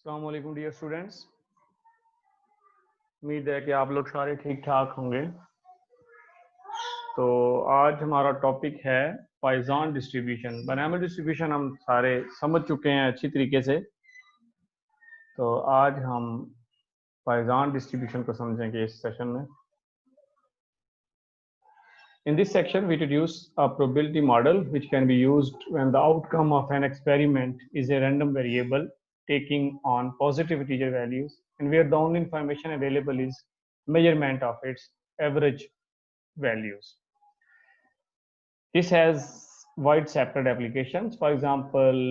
अस्सलाम वालेकुम dear students. उम्मीद है कि आप लोग सारे ठीक ठाक होंगे। तो आज हमारा टॉपिक है पाइजन डिस्ट्रीब्यूशन। बायनॉमियल डिस्ट्रीब्यूशन हम सारे समझ चुके हैं अच्छी तरीके से। तो आज हम पाइजन डिस्ट्रीब्यूशन को समझेंगे इस सेशन में। In this section, we introduce a probability model which can be used when the outcome of an experiment is a random variable taking on positive integer values and where the only information available is measurement of its average values. This has widespread applications. For example,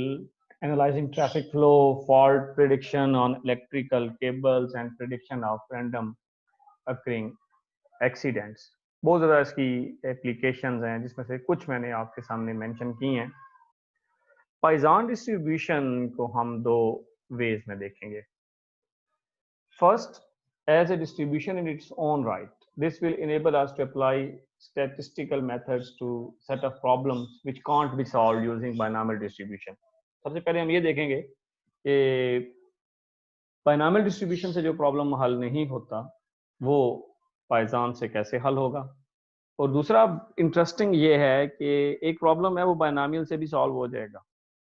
analyzing traffic flow, fault prediction on electrical cables and prediction of random occurring accidents. बहुत ज़्यादा इसकी applications हैं जिसमें से कुछ मैंने आपके सामने मेंशन की हैं। पाइजन डिस्ट्रीब्यूशन को हम दो वेज में देखेंगे। First, as a distribution in its own right. This will enable us to apply statistical methods to set of problems which can't be solved using binomial distribution. सबसे पहले हम ये देखेंगे कि binomial distribution से जो प्रॉब्लम हल नहीं होता वो पाइजन से कैसे हल होगा। और दूसरा इंटरेस्टिंग ये है कि एक प्रॉब्लम है वो बायनॉमियल से भी सॉल्व हो जाएगा,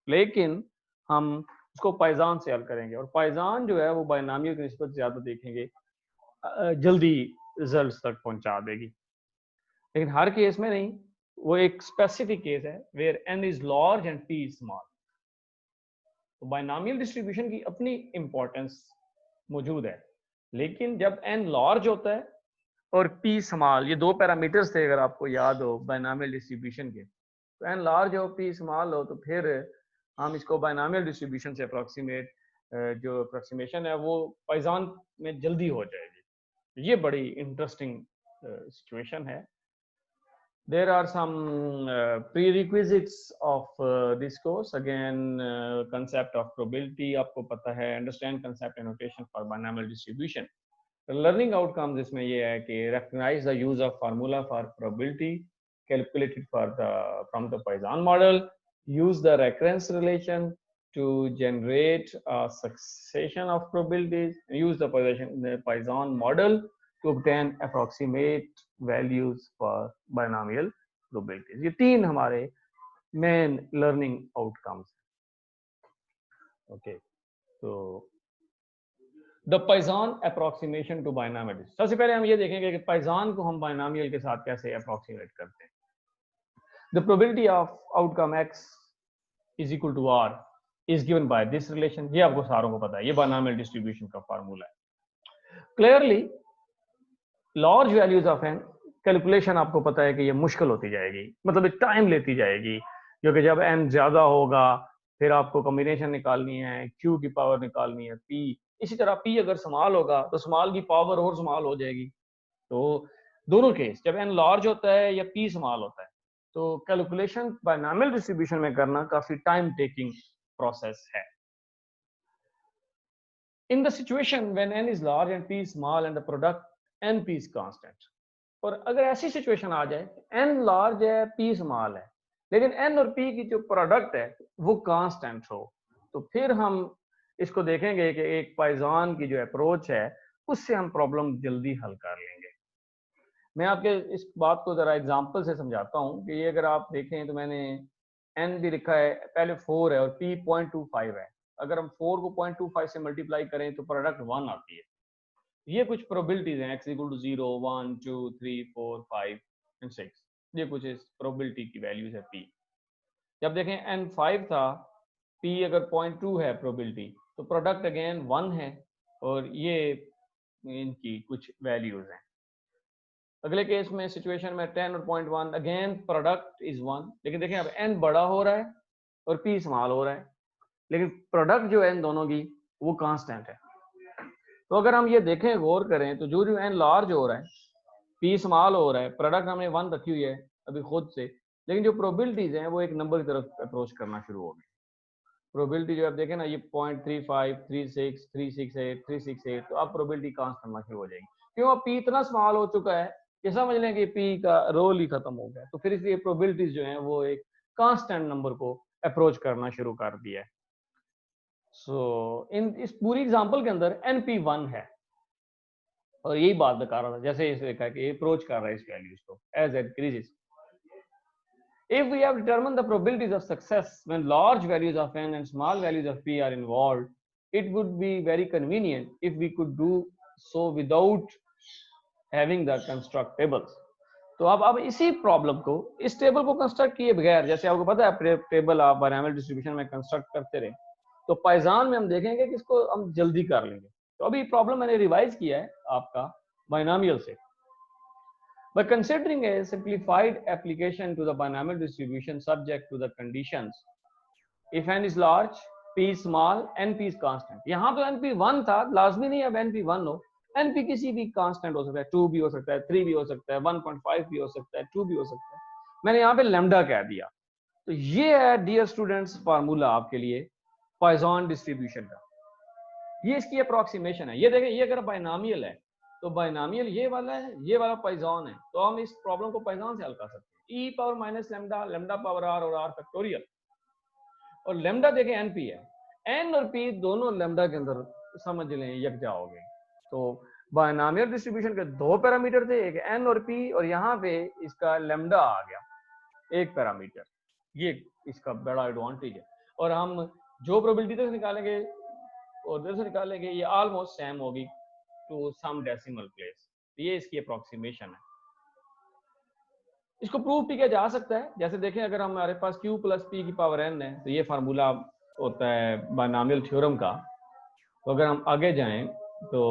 लेकिन हम उसको पाइजन से हल करेंगे और पाइजन जो है वो बायनॉमियल की निस्बत ज़्यादा देखेंगे जल्दी रिजल्ट्स तक पहुंचा देगी। लेकिन हर केस में नहीं, वो एक स्पेसिफिक केस है where n is large and p is small. तो बायनॉमियल डिस्ट्रीब्यूशन की अपनी इंपॉर्टेंस मौजूद है, लेकिन जब n लार्ज होता है और p स्मॉल, ये दो पैरामीटर्स थे अगर आपको याद हो बायनॉमियल डिस्ट्रीब्यूशन के, तो n लार्ज हो p स्मॉल हो तो फिर हम इसको बायनॉमियल डिस्ट्रीब्यूशन से अप्रोक्सीमेट जो अप्रोक्सीमेशन है वो पाइजन में जल्दी हो जाएगी। ये बड़ी इंटरेस्टिंग सिचुएशन है। There are some prerequisites of this course. Again, concept of probability आपको पता है, understand concept and notation for binomial distribution. The learning outcomes इसमें ये है कि recognize the use of formula for probability calculated from the Poisson model, use the recurrence relation to generate a succession of probabilities, use the Poisson model to obtain approximate values for binomial probabilities. ये तीन हमारे main learning outcomes हैं। Okay, तो the Poisson approximation to binomial. सबसे पहले हम ये देखेंगे कि पाइजन को हम बायनॉमियल के साथ कैसे अप्रोक्सीमेट करते हैं। The probability of outcome x is equal to r is given by this relation. ये आपको सारों को पता है, ये बायनॉमियल डिस्ट्रीब्यूशन का फार्मूला है। Clearly large values of n calculation आपको पता है कि ये मुश्किल होती जाएगी, मतलब टाइम लेती जाएगी, क्योंकि जब n ज्यादा होगा फिर आपको कॉम्बिनेशन निकालनी है, q की पावर निकालनी है, p, इसी तरह p अगर स्मॉल होगा तो स्मॉल की पावर और स्मॉल हो जाएगी। तो दोनों केस जब n लार्ज होता है या p स्मॉल होता है तो कैलकुलेशन बायनॉमियल डिस्ट्रीब्यूशन में करना काफी टाइम टेकिंग प्रोसेस है। In the situation when n is large and p is small and the product np is constant, और अगर ऐसी सिचुएशन आ जाए n लार्ज है p स्मॉल है लेकिन n और p की जो प्रोडक्ट है वो कांस्टेंट हो, तो फिर हम इसको देखेंगे कि एक पाइजन की जो अप्रोच है उससे हम प्रॉब्लम जल्दी हल कर लेंगे। मैं आपके इस बात को जरा एग्जांपल से समझाता हूँ कि ये अगर आप देखें तो मैंने n भी लिखा है, पहले 4 है और p 0.25 है। अगर हम 4 को 0.25 से मल्टीप्लाई करें तो प्रोडक्ट 1 आती है। ये कुछ प्रोबेबिलिटीज हैं, x इक्वल टू 0, 1, 2, 3, 4, 5 एंड 6। ये कुछ इस प्रोबेबिलिटी की वैल्यूज है p। जब देखें n 5 था, p अगर 0.2 है प्रोबेबिलिटी, तो प्रोडक्ट अगेन 1 है और ये इनकी कुछ वैल्यूज हैं। अगले केस में सिचुएशन में 10 और 0.1, अगेन प्रोडक्ट इज 1, लेकिन देखें अब n बड़ा हो रहा है और p स्मॉल हो रहा है, लेकिन प्रोडक्ट जो है इन दोनों की वो कांस्टेंट है। तो अगर हम ये देखें, गौर करें, तो जो n लार्ज हो रहा है, p स्मॉल हो रहा है, प्रोडक्ट हमने 1 रखी हुई है अभी खुद से, लेकिन जो प्रोबेबिलिटीज हैं वो एक नंबर की तरफ अप्रोच करना शुरू हो गई। प्रोबेबिलिटी जो आप देखें ना, ये 0.35, 36, 368, 368, तो अब प्रोबेबिलिटी कांस्ट करना शुरू हो जाएगी। क्यों? अब p इतना स्मॉल हो चुका है कि समझ लें कि p का रोल ही खत्म हो गया, तो फिर इसलिए प्रोबेबिलिटीज जो हैं वो एक कांस्टेंट नंबर को अप्रोच करना शुरू कर दिया है। सो इन इस पूरी एग्जांपल के अंदर NP1 है और यही बात बता रहा था, जैसे इसे कहा कि अप्रोच कर रहा है इस वैल्यूज को as it increases. If we have determined the probabilities of success when large values of n and small values of p are involved, it would be very convenient if we could do so without having the construct tables. तो अब इसी problem को, इस table को construct किए बगैर, जैसे आपको पता है टेबल आप बायनॉमियल डिस्ट्रीब्यूशन में कंस्ट्रक्ट करते रहे, तो पाइजान में हम देखेंगे कि इसको हम जल्दी कर लेंगे. तो अभी प्रॉब्लम मैंने रिवाइज किया है आपका बायनॉमियल से. By considering a simplified application to the binomial distribution subject to the conditions, if n is large, p is small, np is constant. यहाँ तो np1 था, लाजमी नहीं अब np1 हो, np किसी भी कांस्टेंट हो सकता है, 2 भी हो सकता है, 3 भी हो सकता है, 1.5 भी हो सकता है, 2 भी हो सकता है. मैंने यहाँ पे लैम्डा कह दिया. तो ये है डियर स्टूडेंट्स फार्मूला आपके लिए पॉइजन डिस्ट्रीब्यूशन का. ये इसकी अप्रोक्सीमेशन है. ये देखें, ये अगर बाइनॉमियल है तो बाइनॉमियल ये वाला है, ये वाला पॉइजन है, तो हम इस प्रॉब्लम को पॉइजन से हल कर सकते हैं. e power minus lambda, lambda power r और r फैक्टोरियल. और लैम्डा देखें np है, n और p दोनों लैम्डा के अंदर समझ लें यकजा हो गए. तो बाइनॉमियल डिस्ट्रीब्यूशन के दो पैरामीटर थे, एक n और p, और यहाँ पे इसका लैम्डा आ गया एक पैरामीटर. ये इसका बड़ा एडवांटेज है. और हम जो प्रोबेबिलिटी तक निकालेंगे और इधर से निकालेंगे, ये ऑलमोस्ट सेम होगी टू सम डेसिमल प्लेस. ये इसकी अप्रोक्सीमेशन है. इसको प्रूव भी किया जा सकता है. जैसे देखें, अगर हमारे पास q प्लस पी की पावर n है, तो ये फार्मूला होता है बायनॉमियल थ्योरम का. तो अगर हम आगे जाएं तो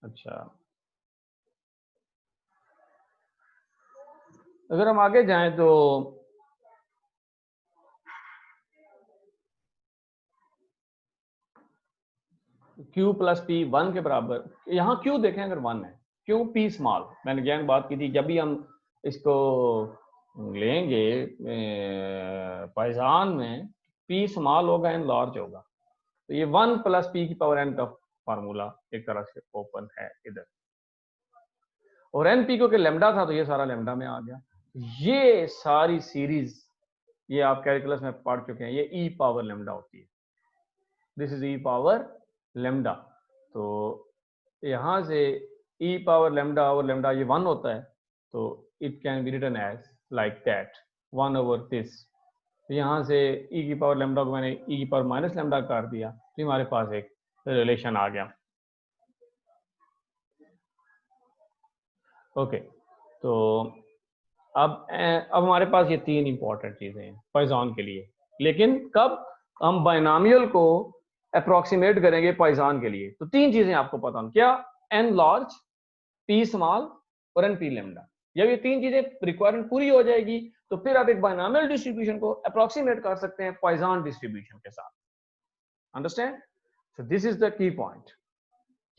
अच्छा, अगर हम आगे जाएं तो q प्लस पी 1 के बराबर, यहाँ q देखें अगर 1 है, q p स्मॉल, मैंने ज्ञान बात की थी, जब भी हम इसको लेंगे पाइजान में, p स्मॉल होगा n लार्ज होगा. तो ये 1 प्लस पी की पावर n का फार्मूला एक तरह से ओपन है इधर. और एन पी क्योंकि लेमडा था तो ये सारा लेमडा में आ गया. ये सारी सीरीज ये आप कैलकुलस में पढ़ चुके हैं, ये ई पावर लेमडा होती है. This is e power lambda. तो यहां से ई पावर लेमडा और लेमडा ये 1 होता है, तो it can be written as like that 1 over this. तो यहाँ से ई की पावर लेमडा को मैंने ई की पावर माइनस लेमडा कर दिया, तो हमारे पास एक रिलेशन आ गया. ओके, तो अब हमारे पास ये 3 इंपॉर्टेंट चीजें हैं पॉइजन के लिए. लेकिन कब हम बाइनॉमियल को अप्रोक्सीमेट करेंगे पॉइजन के लिए, तो 3 चीजें आपको पता हों. क्या? n लार्ज, p स्मॉल और n p लेमडा. जब ये 3 चीजें रिक्वायरमेंट पूरी हो जाएगी, तो फिर आप एक बाइनॉमियल डिस्ट्रीब्यूशन को अप्रोक्सीमेट कर सकते हैं पॉइजन डिस्ट्रीब्यूशन के साथ. Understand? So this is the key point.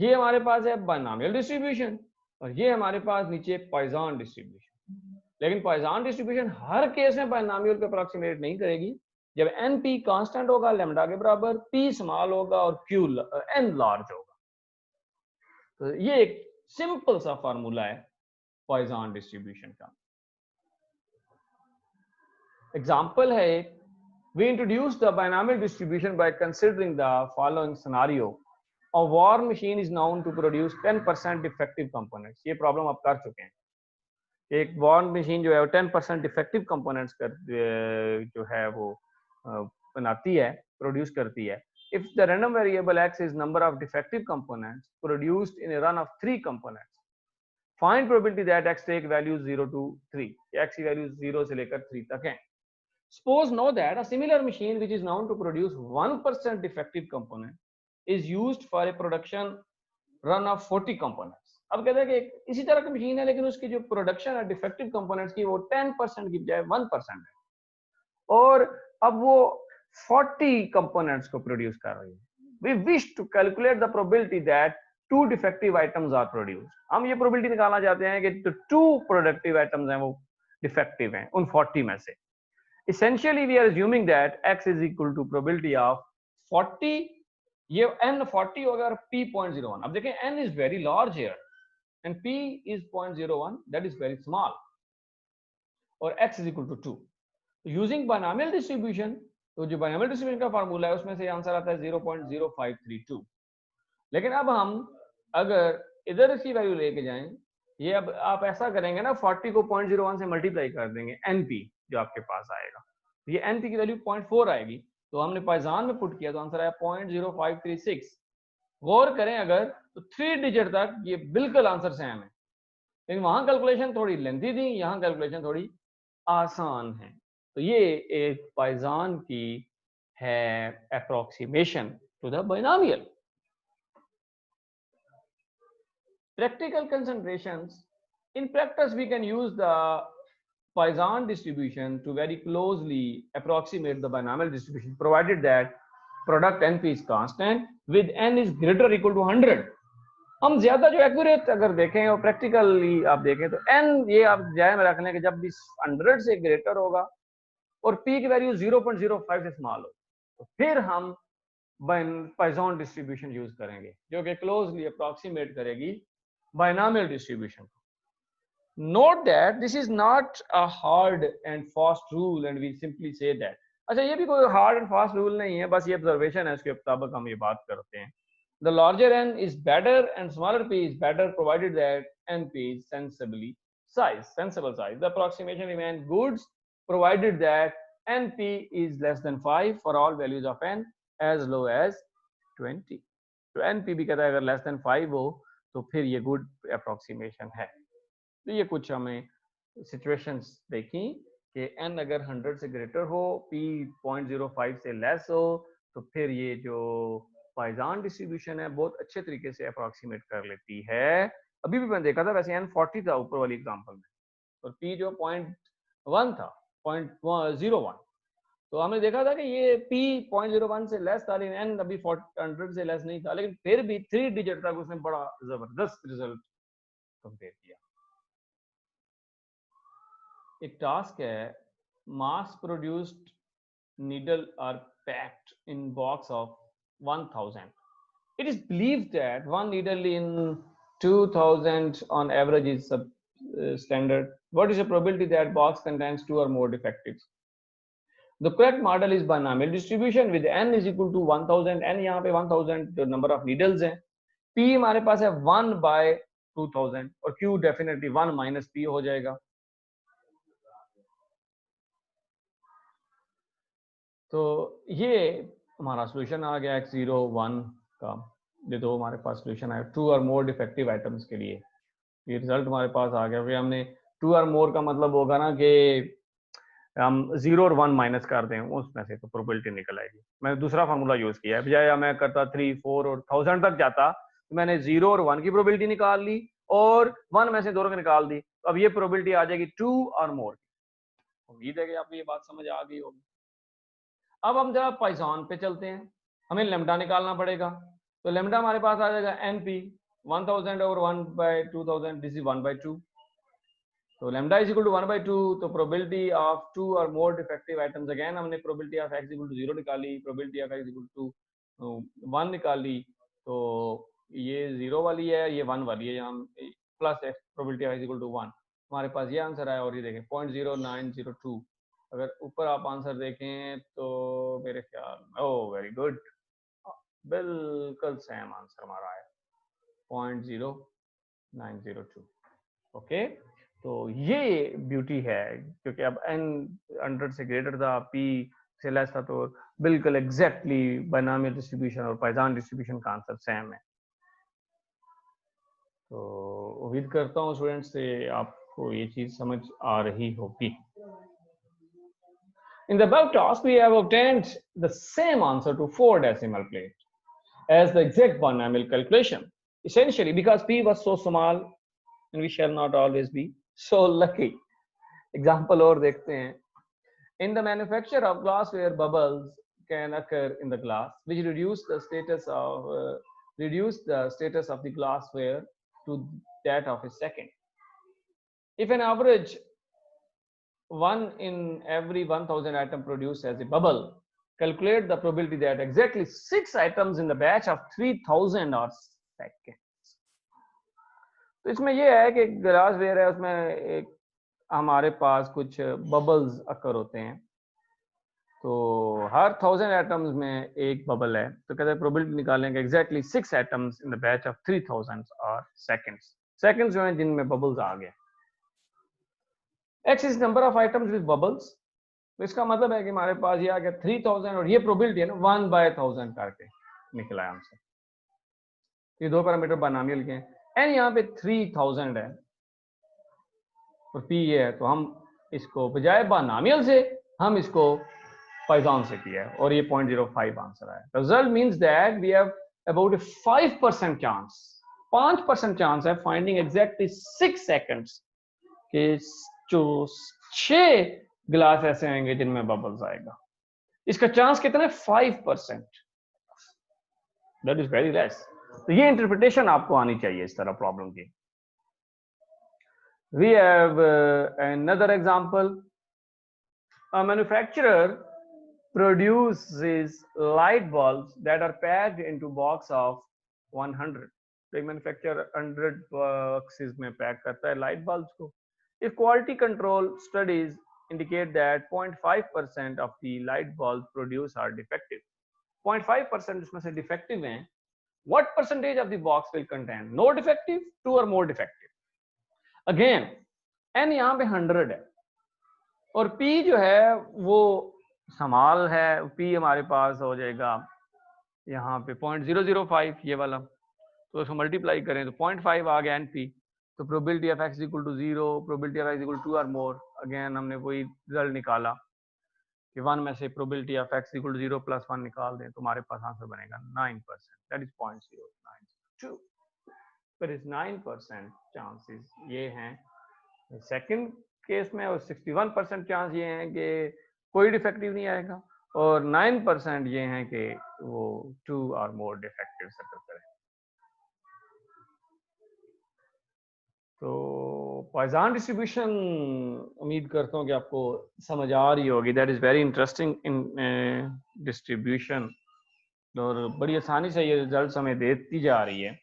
ये हमारे पास है बाइनॉमियल डिस्ट्रीब्यूशन और ये हमारे पास नीचे पॉइजन डिस्ट्रीब्यूशन. लेकिन पॉइजन डिस्ट्रीब्यूशन हर केस में बाइनॉमियल को अप्रोक्सीमेट नहीं करेगी. जब np कांस्टेंट होगा लैम्डा के बराबर, p स्मॉल होगा और q n लार्ज होगा. तो ये एक सिंपल सा फार्मूला है पॉइजन डिस्ट्रीब्यूशन का. एग्जांपल है एक, we introduced the binomial distribution by considering the following scenario. A war machine is known to produce 10% defective components. ये प्रॉब्लम आप कर चुके हैं. एक वॉर मशीन जो है वो 10% डिफेक्टिव कंपोनेंट्स जो है वो बनाती है, प्रोड्यूस करती है. If the random variable x is number of defective components produced in a run of 3 components, find probability that x take value 0 to 3. x की वैल्यू 0 से लेकर 3 तक है. Suppose know that a similar machine which is known to produce 1% defective component is used for a production run of 40 components. अब कहते हैं कि इसी तरह की मशीन है लेकिन उसकी जो प्रोडक्शन है डिफेक्टिव कंपोनेंट्स की वो 10% की बजाय 1% है, और अब वो 40 कंपोनेंट्स को प्रोड्यूस कर रही है. We wish to calculate the probability that 2 defective items are produced. हम ये प्रोबेबिलिटी निकालना चाहते हैं कि जो 2 प्रोडक्टिव आइटम्स हैं वो डिफेक्टिव हैं उन 40 में से. Essentially we are assuming that x is equal to probability of 40, ये n 40 होगा और p 0.01. अब देखें n is very large here and p is 0.01, that is very small. और x is equal to 2। Using binomial distribution, तो जो binomial distribution का formula है उसमें से आंसर आता है 0.0532। लेकिन अब हम अगर इधर इसकी वैल्यू लेके जाएं, ये अब आप ऐसा करेंगे ना, 40 को 0.01 से मल्टीप्लाई कर देंगे, np जो आपके पास आएगा, ये np की वैल्यू 0.4 आएगी, तो हमने पाइजान में पुट किया तो आंसर आया 0.0536। गौर करें अगर तो 3 डिजिट तक ये बिल्कुल आंसर सेम है, लेकिन वहां कैलकुलेशन थोड़ी लेंथी थी, यहाँ कैलकुलेशन थोड़ी आसान है। तो ये एक पाइजान की है approximation to the binomial. Practical considerations. In practice, we can use the Poisson distribution to very closely approximate the binomial distribution, provided that product np is constant with n is greater or equal to 100. हम ज्यादा जो accurate अगर देखें और practically आप देखें तो n ये आप ध्यान में रख लें कि जब भी 100 से ग्रेटर होगा और p की वैल्यू 0.05 से स्मॉल हो, तो फिर हम पॉइसन डिस्ट्रीब्यूशन यूज करेंगे जो कि क्लोजली अप्रोक्सीमेट करेगी binomial distribution. Note that this is not a hard and fast rule and we simply say that. अच्छा, ये भी कोई hard and fast rule नहीं है, बस ये observation है, इसके मुताबिक हम ये बात करते हैं. The larger n is better and smaller p is better provided that np is sensible size. The approximation remains good provided that np is less than 5 for all values of n as low as 20. तो np भी कहता है अगर less than 5 हो तो फिर ये good approximation है। तो ये कुछ हमें सिचुएशंस देखी कि n अगर 100 से ग्रेटर हो, p 0.05 से लेस हो, तो फिर ये जो पाइजान डिस्ट्रीब्यूशन है बहुत अच्छे तरीके से अप्रोक्सीमेट कर लेती है। अभी भी मैंने देखा था, वैसे n 40 था ऊपर वाली एग्जांपल में, और p जो 0.1 था, 0.01, तो हमने देखा था कि ये p 0.01 से लेस था, लेकिन n अभी 100 से लेस नहीं था, लेकिन फिर भी 3 डिजिट तक उसने बड़ा जबरदस्त रिजल्ट कंपेयर किया। एक टास्क है, mass produced needle are packed in box of 1000. It is believed that one needle in 2000 on average is standard. What is the probability that box contains 2 or more defectives? The correct model is binomial distribution with n is equal to 1000. n यहाँ पे 1000 number of needles हैं, p हमारे पास है 1 by 2000 और q definitely 1 minus p हो जाएगा। तो ये हमारा सोल्यूशन आ गया x0 1 का। ये तो हमारे पास सोल्यूशन है 2 और मोर डिफेक्टिव आइटम्स के लिए। ये रिजल्ट हमारे पास आ गया। फिर हमने 2 और मोर का मतलब होगा ना कि हम 0 और 1 माइनस कर दें उसमें से, तो प्रोबेबिलिटी निकल आएगी। मैंने दूसरा फार्मूला यूज किया है, बजाय मैं करता 3 4 और 1000 तक जाता, तो मैंने 0 और 1 की प्रोबेबिलिटी निकाल ली और 1 में से दोनों की निकाल दी, तो अब ये प्रोबेबिलिटी आ जाएगी 2 और मोर की। उम्मीद है कि आपको ये बात समझ आ गई होगी। अब हम जरा पाइथन पे चलते हैं, हमें लेमडा निकालना पड़ेगा। तो लेमडा हमारे पास आ जाएगा np 1000 over 1 by 2000, this is 1 by 2। तो lambda is equal to 1 by 2, तो प्रोबेबिलिटी ऑफ 2 और मोर डिफेक्टिव आइटम्स, अगेन हमने probability of x equal to 0 निकाली, probability of x equal to 1 निकाली, तो ये 0 वाली है, ये 1 वाली है, यहाँ plus x probability of x equal to 1, हमारे पास ये आंसर आया। और ये देखें 0.0902, अगर ऊपर आप आंसर देखें तो मेरे ख्याल में, ओह वेरी गुड, बिल्कुल सेम आंसर हमारा आया 0.0902। ओके, तो ये ब्यूटी है, क्योंकि अब n 100 से ग्रेटर था, p से लेस था, तो बिल्कुल एग्जैक्टली बायनॉमियल डिस्ट्रीब्यूशन और पाइथन डिस्ट्रीब्यूशन का आंसर सेम है। तो उम्मीद करता हूँ स्टूडेंट्स से आपको ये चीज समझ आ रही होगी। In the above task, we have obtained the same answer to 4 decimal place as the exact binomial calculation. Essentially, because p was so small, and we shall not always be so lucky. Example और देखते हैं। In the manufacture of glassware, bubbles can occur in the glass, which reduce the status of the glassware to that of a second. If an average 1 in every 1000 atom produced as a bubble, calculate the probability that exactly 6 items in the batch of 3000 are seconds. तो इसमें ये है कि glassware है, उसमें एक हमारे पास कुछ बबल्स अकर होते हैं, तो हर 1000 एटम्स में एक बबल है, तो कहते हैं प्रोबेबिलिटी निकालेंगे exactly 6 atoms in the batch of 3000 और सेकंड्स जो हैं जिनमें बबल्स आ गए। x is number of items with bubbles, तो इसका मतलब है कि हमारे पास ये आ गया 3000 और ये प्रोबेबिलिटी है ना 1/1000 करके निकला है आंसर। ये दो पैरामीटर बायनॉमियल के हैं, एन यहाँ पे 3000 है और पी ये है, तो हम इसको बजाय बायनॉमियल से हम इसको पाइथन से किया है और ये 0.05 आंसर आया। Result means that we have about a 5% chance, 5% chance है फाइंडिंग एग्जैक्टली 6 सेकंड्स के जो 6 गिलास ऐसे होंगे जिनमें बबल्स आएगा। इसका चांस कितना है? 5%। That is very less. तो ये इंटरप्रिटेशन आपको आनी चाहिए इस तरह प्रॉब्लम की। We have another example. A manufacturer produces light bulbs that are packed into box of 100. तो एक manufacturer 100 boxes में पैक करता है light bulbs को। If quality control studies indicate that 0.5% of the light bulbs produced are defective, 0.5% उसमें से defective हैं, what percentage of the box will contain no defective, 2 or more defective? Again, n यहाँ पे 100 है और p जो है वो स्मॉल है, p हमारे पास हो जाएगा यहाँ पे 0.005 ये वाला, तो इसको मल्टीप्लाई करें तो 0.5 आ गया np, तो probability of x equal to 0, probability of x equal to 2 और मोर। अगेन हमने वही रिजल्ट निकाला कि 1 में से probability of x equal to 0 + 1 निकाल दें तो हमारे पास आंसर बनेगा 9%, दैट इज 0.092। पर इस 9% चांसेस ये हैं सेकंड केस में, और 61% चांस ये हैं कि कोई डिफेक्टिव नहीं आएगा, और 9% ये हैं कि वो 2 और मोर डिफेक्टिव सर्कल करें। तो पॉइसन डिस्ट्रीब्यूशन उम्मीद करता हूँ कि आपको समझ आ रही होगी। That is very interesting in distribution, और बड़ी आसानी से ये रिजल्ट हमें देती जा रही है।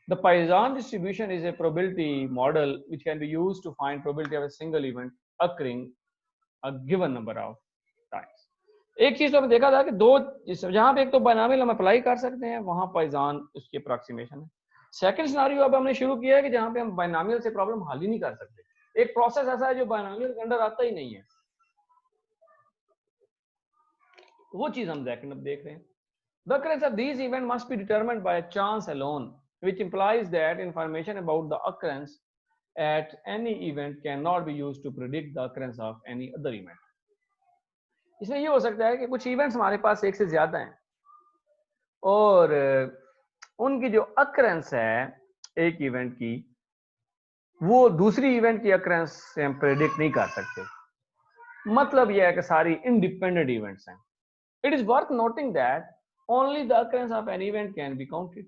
The Poisson distribution is a probability model which can be used to find probability of a single event occurring a given number of times. एक चीज तो हमने देखा था कि दो, जहां पे एक तो बायनॉमियल हम अप्लाई कर सकते हैं वहां Poisson उसकी अप्रोक्सीमेशन है। सेकंड सिनेरियो अब हमने शुरू किया है कि जहां पे हम बायनॉमियल से प्रॉब्लम हल ही नहीं कर सकते। एक प्रोसेस ऐसा है जो बायनॉमियल के अंदर आता ही नहीं है, वो चीज हम सेकंड अब देख रहे हैं। The occurrence of these events must be determined by chance alone, which implies that information about the occurrence at any event cannot be used to predict the occurrence of any other event. इसमें ये हो सकता है कि कुछ events हमारे पास एक से ज्यादा हैं और उनकी जो अक्रेंस है एक इवेंट की, वो दूसरी इवेंट की अक्रेंस से हम प्रेडिक्ट नहीं कर सकते। मतलब यह है कि सारी इंडिपेंडेंट इवेंट्स हैं। It is worth noting that only the occurrence of an event can be counted,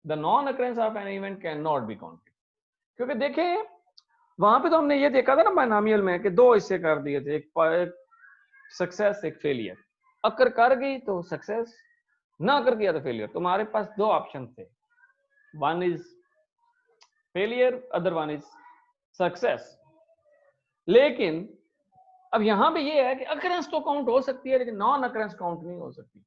the non occurrence of an event cannot be counted। क्योंकि देखें वहां पे तो हमने ये देखा था ना बायनॉमियल में कि दो हिस्से कर दिए थे, एक सक्सेस एक फेलियर। अकर कर गई तो सक्सेस, ना कर गया तो फेलियर। तो हमारे पास दो ऑप्शन थे, one is failure, other one is success. लेकिन अब यहां पे ये है कि अकरेंस तो काउंट हो सकती है लेकिन नॉन अकरेंस काउंट नहीं हो सकती।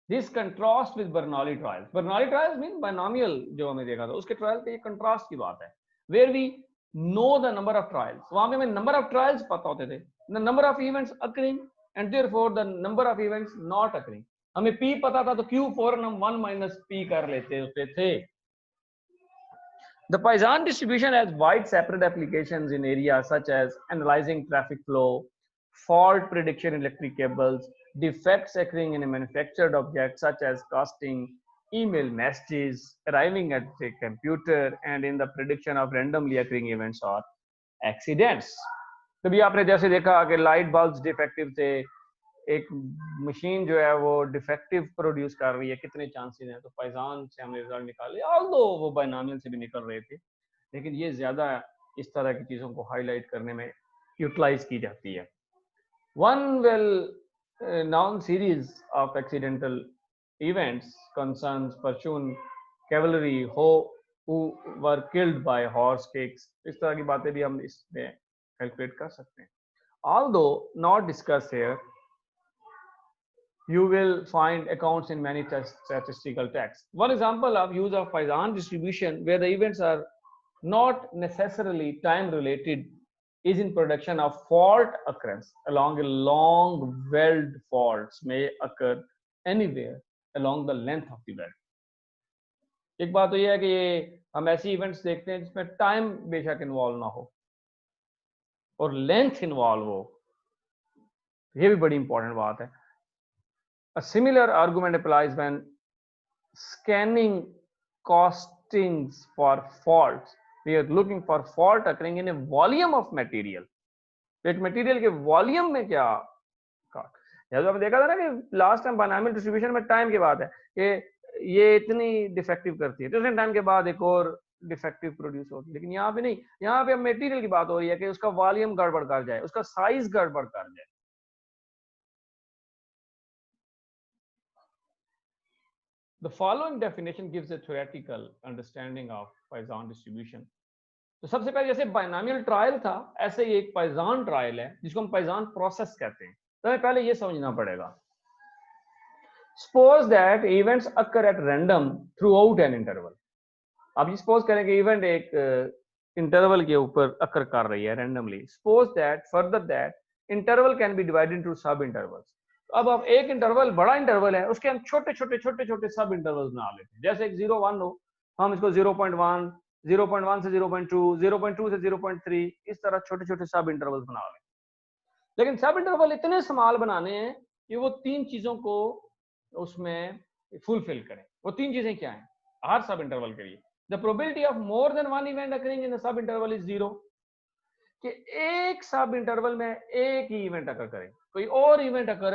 This contrast with Bernoulli trials. Bernoulli trials mean binomial जो हमने देखा था उसके ट्रायल पे ये कंट्रास्ट की बात है, where we know the number of trials। वहां पे हमें number of trials पता होते थे, the number of events occurring and therefore the number of events not occurring। हमें p पता था तो q फौरन हम 1 minus p कर लेते थे। The Poisson distribution has wide separate applications in areas such as analyzing traffic flow, fault prediction in electric cables, defects occurring in a manufactured object such as casting, email messages arriving at the computer, and in the prediction of randomly occurring events or accidents। कभी आपने जैसे देखा कि light bulbs defective थे, एक machine जो है वो डिफेक्टिव प्रोड्यूस कर रही है, कितने चांसेस हैं? तो Poisson से हमने रिजल्ट निकाले, ऑल्दो वो बायनॉमियल से भी निकल रहे थे, लेकिन ये ज्यादा इस तरह की चीजों को हाईलाइट करने में यूटिलाइज की जाती है। One well known series of accidental events concerns Persian cavalry who were killed by horse kicks, इस तरह की बातें भी हम इसमें कैलकुलेट कर सकते हैं. Although not discussed here, you will find accounts in many statistical texts. One example of use of Poisson distribution where the events are not necessarily time related is in production of fault occurrence along a long weld. Faults may occur anywhere along the length of the weld. एक बात तो ये है कि हम ऐसी events देखते हैं जिसमें टाइम बेशक इन्वॉल्व ना हो और लेंथ इन्वॉल्व हो, ये भी बड़ी इंपॉर्टेंट बात है. A similar argument applies when scanning costings for faults. We are looking for fault occurring in a volume of material. एक मटेरियल के वॉल्यूम में क्या जैसे आपने देखा था ना कि लास्ट टाइम बायनॉमियल डिस्ट्रीब्यूशन में टाइम की बात है कि ये इतनी डिफेक्टिव करती है तो उतने टाइम के बाद एक और डिफेक्टिव प्रोड्यूस होगी, लेकिन यहाँ पे नहीं, यहाँ पे मटेरियल की बात हो रही है कि उसका वॉल्यूम गड़बड़ कर जाए, उसका साइज गड़बड़ कर जाए. The following definition gives a theoretical understanding of Poisson distribution. तो सबसे पहले जैसे बायनॉमियल ट्रायल था ऐसे ही एक Poisson ट्रायल है जिसको हम Poisson प्रोसेस कहते हैं. तो हमें पहले ये समझना पड़ेगा. Suppose that events occur at random throughout an interval. अब ये सपोज करें कि इवेंट एक इंटरवल के ऊपर अकर कर रही है randomly. Suppose that further that interval can be divided into सब इंटरवल्स. अब आप एक इंटरवल बड़ा इंटरवल है उसके हम छोटे छोटे सब इंटरवल्स बना लेते हैं. जैसे एक 0-1 हो, हम इसको 0.1, 0.1 से 0.2, 0.2 से 0.3 इस तरह छोटे सब इंटरवल्स बना लें. लेकिन सब इंटरवल इतने स्मॉल बनाने हैं कि वो तीन चीजों को उसमें फुलफिल करें. वो तीन चीजें क्या हैं हर सब इंटरवल के लिए? The probability of more than one event occurring in a sub interval is 0. कि एक सब इंटरवल में एक ही इवेंट अकर करे, कोई और इवेंट अकर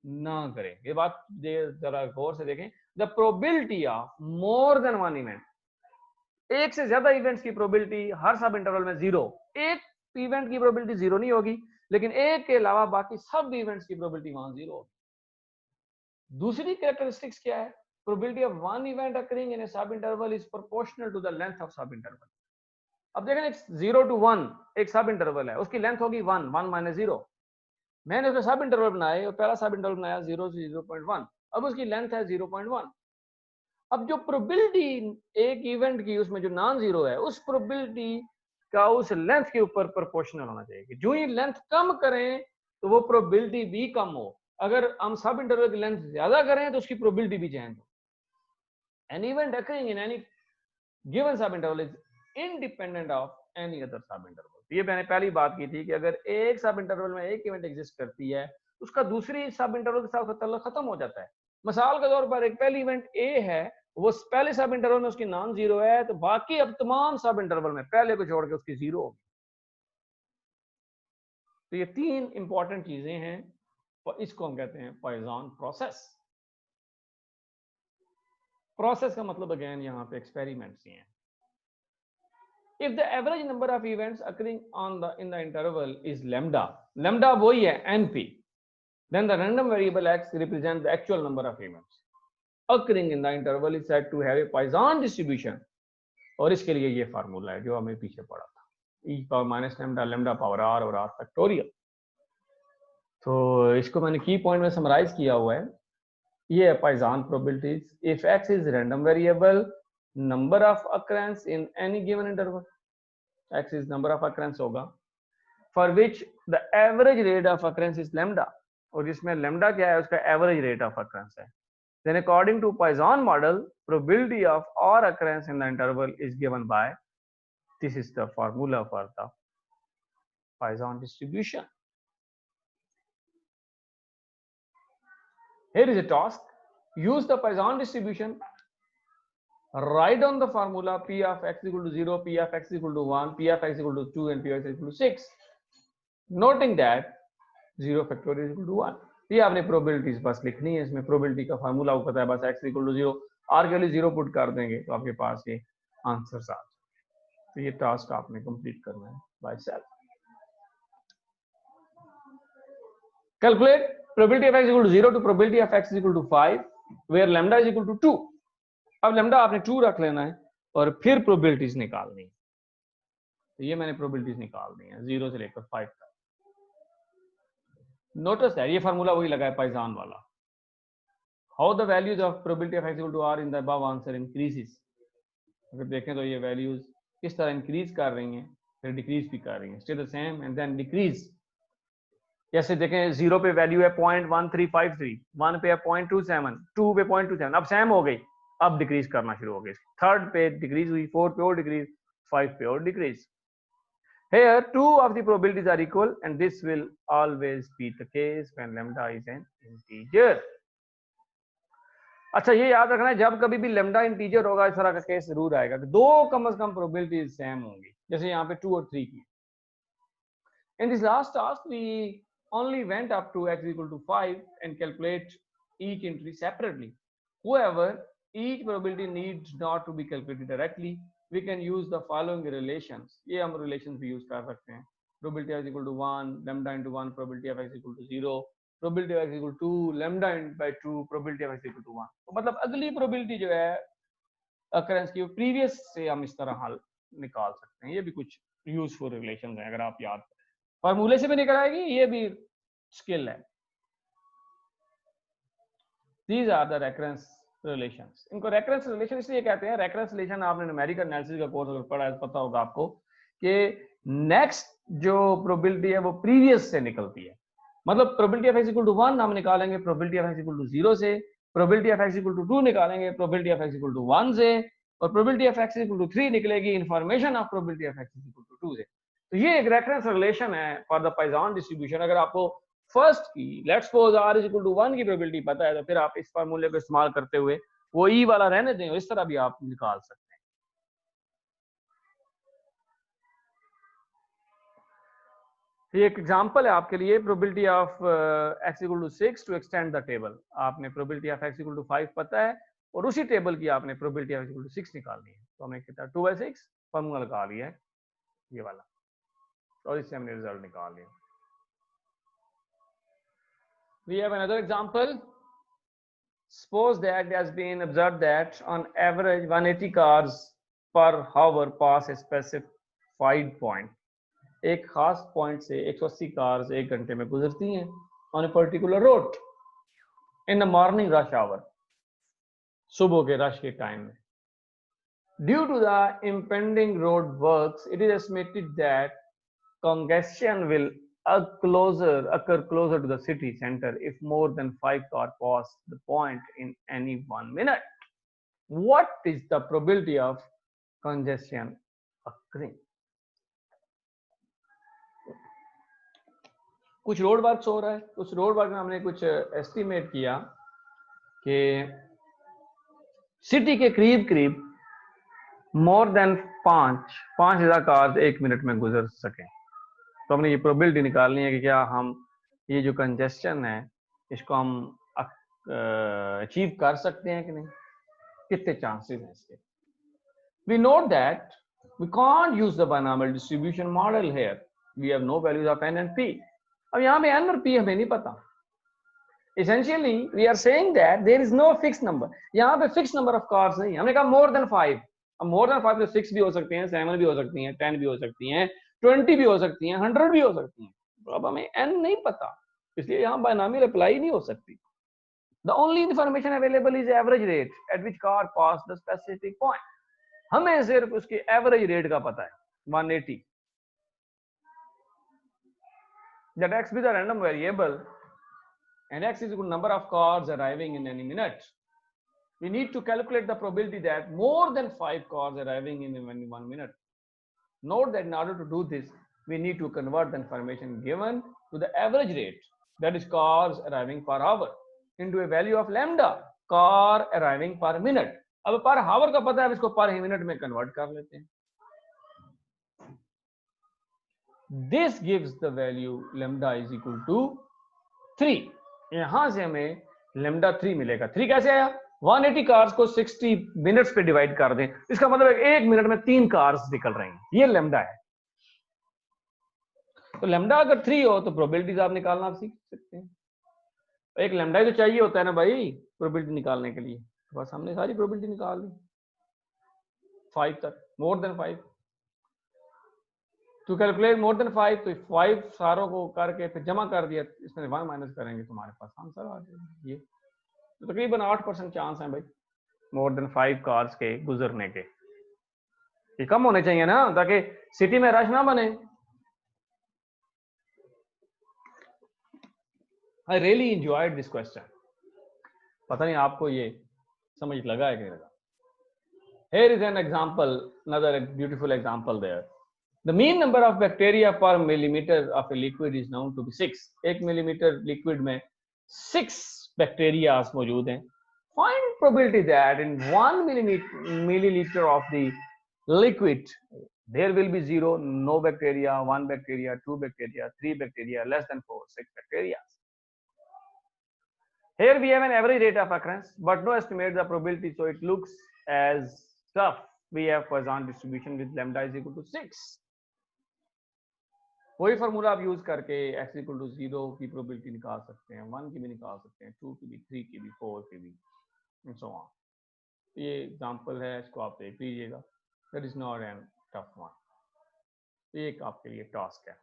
ना करे. ये बात जरा गौर से देखें. The probability of more than one event, एक से ज्यादा इवेंट्स की प्रोबेबिलिटी हर सब इंटरवल में 0. एक इवेंट की प्रोबेबिलिटी 0 नहीं होगी, लेकिन एक के अलावा बाकी सब इवेंट्स की प्रोबेबिलिटी वहां 0 होगी. दूसरी कैरेक्टरिस्टिक्स क्या है? Probability of one event occurring in a sub-interval is proportional to the length of sub-interval. अब देखें एक 0 to 1 एक सब इंटरवल है, उसकी लेंथ होगी 1, 1 minus 0. मैंने उसमें सब इंटरवल बनाए और पहला सब इंटरवल बनाया 0 से 0.1, अब उसकी लेंथ है 0.1. अब जो प्रोबेबिलिटी एक इवेंट की उसमें जो नॉन जीरो है उस प्रोबेबिलिटी का उस लेंथ के ऊपर प्रोपोर्शनल होना चाहिए. जो ही लेंथ कम करें तो वो प्रोबेबिलिटी भी कम हो. अगर हम सब इंटरवल की लेंथ ज्यादा करें तो उसकी प्रोबेबिलिटी भी चेंज हो. An event occurring in any given subinterval is independent of any other subinterval. ये मैंने पहली बात की थी कि अगर एक सब इंटरवल में एक इवेंट एग्जिस्ट करती है उसका दूसरी सब इंटरवल के साथ ताल्लुक खत्म हो जाता है. मिसाल के तौर पर एक पहली इवेंट ए है, वो पहले सब इंटरवल में उसकी नॉन जीरो है, तो बाकी अब तमाम सब इंटरवल में पहले को छोड़ के उसकी जीरो होगी. तो ये तीन इंपॉर्टेंट चीजें हैं, इसको हम कहते हैं पॉइजन प्रोसेस. प्रोसेस का मतलब अगेन यहाँ पे एक्सपेरिमेंट्स ही हैं. If the average number of events occurring in the interval is lambda, lambda वही है np, then the random variable x represents the actual number of events occurring in the interval is said to have a Poisson distribution. और इसके लिए ये formula है जो हमें पीछे पढ़ा था, e power minus lambda, lambda power r और r factorial. तो इसको मैंने की पॉइंट में समराइज किया हुआ है. ये है Poisson probabilities. If x is random variable, number of occurrence in any given interval, x is number of occurrence होगा, for which the average rate of occurrence is lambda, और जिसमें lambda क्या है उसका average rate of occurrence है. Then according to Poisson model, probability of all occurrence in the interval is given by, this is the formula for the Poisson distribution. Here is a task. Use the Poisson distribution. Write down the formula P of x equal to 0, P of x equal to 1, P of x equal to 2, and P of x equal to 6. Noting that 0 factorial is equal to 1. ये आपने probabilities बस लिखनी है. इसमें probability का formula आपको पता है, बस x equal to 0, r के लिए 0 पुट कर देंगे तो आपके पास ये आंसर्स आ जाए. तो ये टास्क आपने कंप्लीट करना है by self. Calculate probability of x equal to 0 to probability of x is equal to 5, where lambda is equal to 2. अब lambda आपने 2 रख लेना है. और फिर प्रोबेबिलिटीज निकालनी है। तो ये मैंने प्रोबेबिलिटीज निकाल दी हैं 0 से लेकर 5 तक। नोटिस है ये फार्मूला वही लगा है पाइजान वाला। How the values of probability of x equal to r in the above answer increases. अगर देखें तो ये वैल्यूज किस तरह इंक्रीज कर रही हैं फिर डिक्रीज भी कर रही हैं, still the same and then decrease. जैसे देखें 0 पे वैल्यू है 0.1353, 1 पे है 0.27, 2 पे 0.27, अब सेम हो गई, अब डिक्रीज करना शुरू हो गई। थर्ड पे डिक्रीज हुई, 4 पे और डिक्रीज, 5 पे और decrease. Here, two of the probabilities are equal, and this will always be the case when lambda is an integer. अच्छा ये याद रखना है जब कभी भी lambda इंटीजर होगा इस तरह का केस जरूर आएगा कि दो कम से कम प्रोबेबिलिटीज सेम होंगी, जैसे यहाँ पे 2 और 3 की। In this last task we only went up to x equal to 5 and calculate each entry separately. However, each probability needs not to be calculated directly. We can use the following relations. ये हम relations भी use कर सकते हैं। Probability of x equal to 1, lambda into 1, probability of x equal to 0, probability of x equal to 2, lambda by 2, probability of x equal to 1. तो मतलब अगली probability जो है occurrence की previous से हम इस तरह हल निकाल सकते हैं। ये भी कुछ useful relations हैं अगर आप याद करें। फॉर्मूले से भी निकल आएगी, ये भी स्किल है। These are the recurrence relations. इनको रेकरेंस रिलेशन इसलिए कहते हैं, रेकरेंस रिलेशन आपने न्यूमेरिकल एनालिसिस का कोर्स अगर पढ़ा है तो पता होगा आपको कि नेक्स्ट जो प्रोबेबिलिटी है वो प्रीवियस से निकलती है। मतलब probability of x equal to 1 हम निकालेंगे probability of x equal to 0 से, probability of x equal to 2 निकालेंगे probability of x equal to 1 से, और probability of x equal to 3 निकलेगी information of probability of x equal to 2 से। तो ये एक रेफरेंस रिलेशन है फॉर द पाइजन डिस्ट्रीब्यूशन। अगर आपको फर्स्ट की let's suppose r is equal to 1 की प्रोबेबिलिटी पता है तो फिर आप इस फार्मूले को इस्तेमाल करते हुए वो e वाला रहने दें, इस तरह भी आप निकाल सकते हैं। ये एक एग्जांपल है आपके लिए, probability of x equal to 6 to extend the table. आपने probability of x equal to 5 पता है और उसी टेबल की आपने probability of x equal to 6 निकालनी है। तो हमने कितना 2/6 फार्मूला लगा लिया है ये वाला और इससे हमने रिजल्ट निकाल लिया। We have another example. Suppose that it has been observed that on average 180 cars per hour pass a specified point. एक खास पॉइंट से 180 कार्स एक घंटे में गुजरती हैं on a particular road in the morning rush hour, सुबह के रश के टाइम में। Due to the impending road works, it is estimated that congestion will occur closer to the city center if more than 5 cars pass the point in any 1 minute. What is the probability of congestion occurring? कुछ road works हो रहा है, उस road work में हमने कुछ estimate किया कि सिटी के करीब करीब मोर देन 5,000 कार्स 1 मिनट में गुजर सकें। तो हमने ये प्रोबेबिलिटी निकालनी है कि क्या हम ये जो कंजेस्शन है इसको हम अचीव कर सकते हैं कि नहीं, कितने चांसेस हैं इसके। We note that we can't use the binomial distribution model here, we have no values of n and p। अब यहाँ पे n और p हमें नहीं पता। Essentially we are saying that there is no fixed number, यहाँ पे fix number of cars नहीं है। हमने कहा मोर देन 5, अब मोर देन 5 तो 6 भी हो सकती हैं, 7 भी हो सकती हैं, 10 भी हो सकती हैं, 20 भी हो सकती हैं, 100 भी हो सकती हैं। तो अब हमें n नहीं पता, इसलिए यहाँ बायनॉमियल अप्लाई नहीं हो सकती। The only information available is average rate at which car pass the specific point. हमें सिर्फ उसकी एवरेज रेट का पता है 180। That x is a random variable and x is equal to number of cars arriving in any minute. We need to calculate the probability that more than 5 cars arriving in 1 minute. Note that in order to do this, we need to convert the information given to the average rate, that is cars arriving per hour, into a value of lambda, car arriving per minute. अब पर हावर का पता है, इसको पर minute में convert कर लेते हैं। This gives the value lambda is equal to 3. यहां से हमें lambda 3 मिलेगा। 3 कैसे आया? 180 कार्स को 60 मिनट्स पे डिवाइड कर दें, इसका मतलब है 1 मिनट में 3 कार्स निकल रही हैं, ये लैम्डा है। तो लैम्डा अगर 3 हो तो प्रोबेबिलिटीज आप निकालना आप सीख सकते हैं। एक लैम्डा ही तो चाहिए होता है ना भाई प्रोबेबिलिटी निकालने के लिए, बस हमने सारी प्रोबेबिलिटी निकाल ली। 5 तक, more than 5। To calculate more than 5, तो 5 सारों को करके फिर जमा कर दिया, इसमें 1 माइनस करेंगे, तुम्हारे पास आंसर आ जाएगा। ये तो तकरीबन 8% चांस है भाई मोर देन 5 कार्स के गुजरने के। ये कम होने चाहिए ना, ताकि सिटी में रश ना बने। I really enjoyed this question. पता नहीं आपको ये समझ लगा है कि नहीं लगा। Here is an example, another beautiful example there. The mean number of bacteria per millimeter of a liquid is known to be 6. 1 millimetre liquid में 6 बैक्टीरिया मौजूद हैं। Find probability that in 1 milliliter of the liquid there will be 0, no bacteria, 1 bacteria, 2 bacteria, 3 bacteria, less than 4, 6 bacteria. Here we have an average rate of occurrence, but no estimate the probability, so it looks as tough. We have Poisson distribution with lambda is equal to 6. वही formula आप use करके x equal to 0 की probability निकाल सकते हैं, 1 की भी निकाल सकते हैं, 2 की भी, 3 की भी, 4 की भी, एंड सो ऑन। ये एग्जांपल है, इसको आप देख लीजिएगा। That is not an tough one, ये एक आपके लिए टास्क है।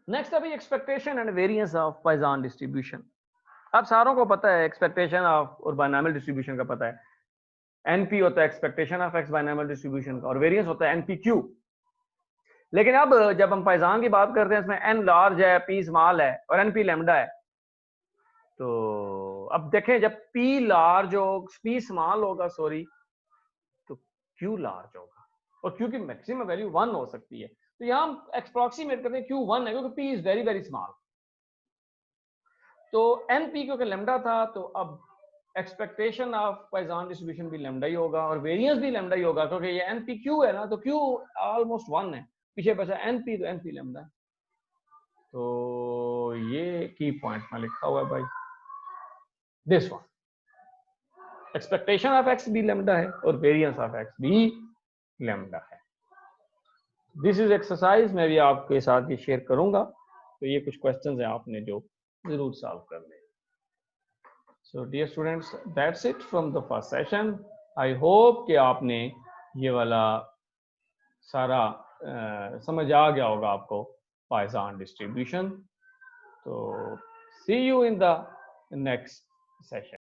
नेक्स्ट अभी expectation and variance of Poisson distribution. अब सारों को पता है एक्सपेक्टेशन ऑफ और बायनॉमियल डिस्ट्रीब्यूशन का पता है। एनपी होता है expectation of x binomial distribution का, और वेरिएंस होता है एनपीक्यू। लेकिन अब जब हम पॉइसन की बात करते हैं, इसमें एन लार्ज है, पी स्मॉल है और एनपी लैम्डा है। तो अब देखें, जब पी लार्ज हो, पी स्मॉल होगा सॉरी, तो क्यू लार्ज होगा, और क्यू की मैक्सिमम वैल्यू 1 हो सकती है। तो यहाँ हम अप्रोक्सीमेट करते हैं क्यू 1 है, क्योंकि P is very very small. तो एन पी क्योंकि लैम्डा था, तो अब एक्सपेक्टेशन ऑफ पॉइसन डिस्ट्रीब्यूशन भी लैम्डा ही होगा और वेरिएंस भी लैम्डा ही होगा, क्योंकि ये एन पी क्यू है ना, तो क्यू ऑलमोस्ट 1 है, पीछे बचा एन पी, तो एन पी लैम्डा। तो ये की पॉइंट में लिखा हुआ है भाई, this one, expectation of x भी लैम्डा है और वेरिएंस ऑफ एक्स भी लैम्डा है। दिस इज एक्सरसाइज, मैं भी आपके साथ ये शेयर करूंगा। तो ये कुछ क्वेश्चंस हैं आपने जो जरूर सॉल्व करने। So dear students, that's it from the first session. I hope कि आपने ये वाला सारा समझ आ गया होगा आपको, पॉइसन डिस्ट्रीब्यूशन। तो see you in the next session.